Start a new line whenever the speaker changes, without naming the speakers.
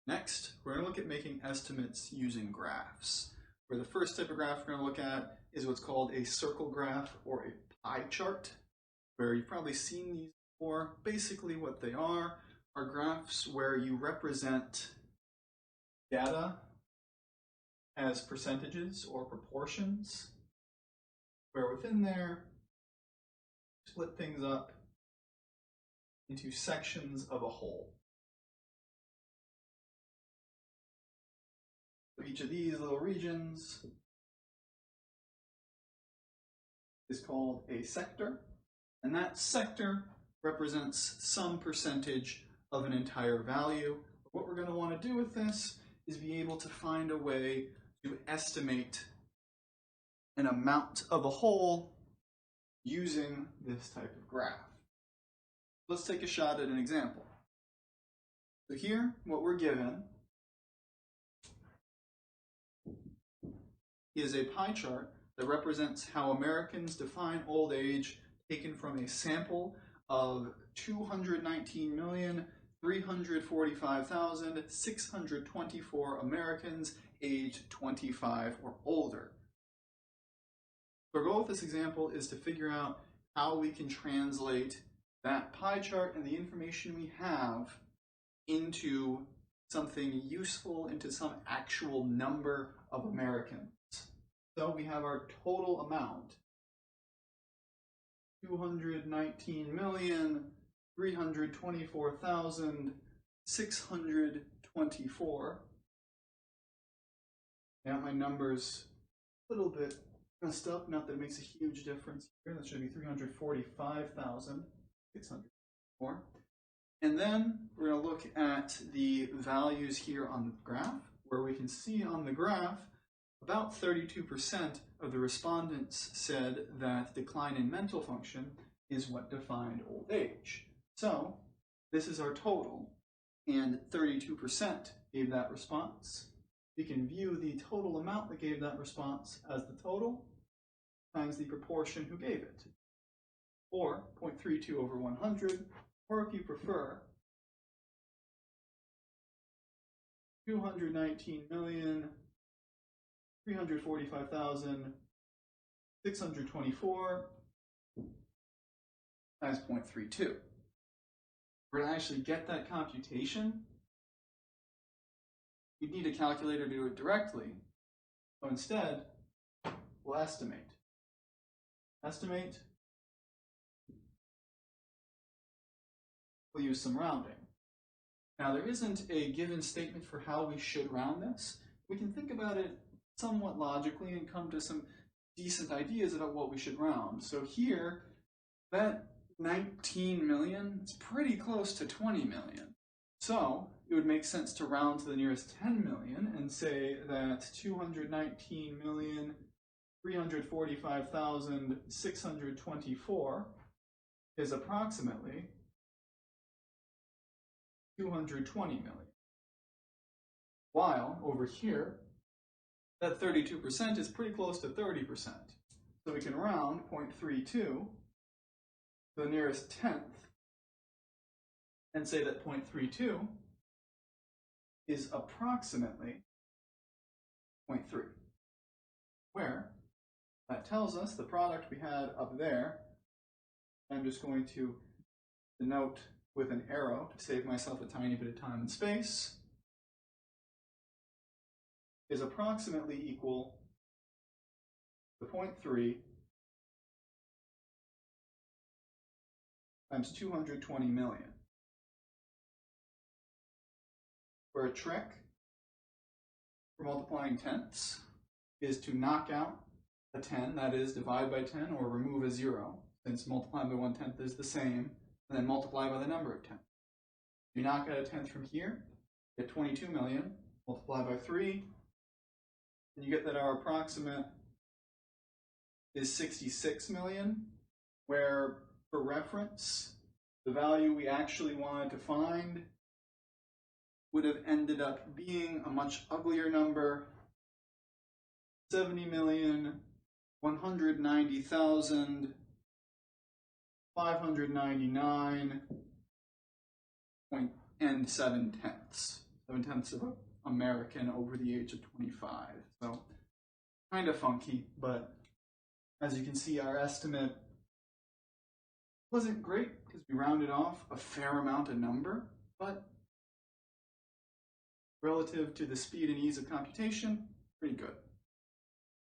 Next, we're going to look at making estimates using graphs. Where the first type of graph we're going to look at is what's called a circle graph or a pie chart, where you've probably seen these before. Basically what they are graphs where you represent data as percentages or proportions, where within there, split things up into sections of a whole. So each of these little regions is called a sector, and that sector represents some percentage of an entire value. What we're going to want to do with this is be able to find a way to estimate an amount of a whole using this type of graph. Let's take a shot at an example. So here, what we're given is a pie chart that represents how Americans define old age taken from a sample of 219,345,624 Americans aged 25 or older. The goal of this example is to figure out how we can translate that pie chart and the information we have into something useful, into some actual number of Americans. So we have our total amount, 219,324,624. Now my number's a little bit messed up, not that it makes a huge difference here. That should be 345,604. And then we're going to look at the values here on the graph, where we can see on the graph about 32% of the respondents said that decline in mental function is what defined old age. So this is our total, and 32% gave that response. We can view the total amount that gave that response as the total times the proportion who gave it, or 0.32 over 100, or if you prefer, 219,345,624 times 0.32. For to actually get that computation, you'd need a calculator to do it directly. So instead, we'll estimate. Estimate. We'll use some rounding. Now, there isn't a given statement for how we should round this. We can think about it somewhat logically and come to some decent ideas about what we should round. So here, that 19 million is pretty close to 20 million. So it would make sense to round to the nearest 10 million and say that 219,345,624 is approximately 220 million. While over here, that 32% is pretty close to 30%. So we can round 0.32 to the nearest tenth and say that 0.32 is approximately 0.3, where that tells us the product we had up there. I'm just going to denote with an arrow to save myself a tiny bit of time and space, is approximately equal to 0.3 times 220 million. Where a trick for multiplying tenths is to knock out a 10, that is, divide by 10 or remove a 0, since multiplying by 1/10 is the same, and then multiply by the number of tenths. You knock out a tenth from here, get 22 million, multiply by 3, and you get that our approximate is 66 million, where, for reference, the value we actually wanted to find would have ended up being a much uglier number, 70,190,599.7. 7/10 of an American over the age of 25. So kind of funky, but as you can see, our estimate wasn't great because we rounded off a fair amount of number, but relative to the speed and ease of computation, pretty good.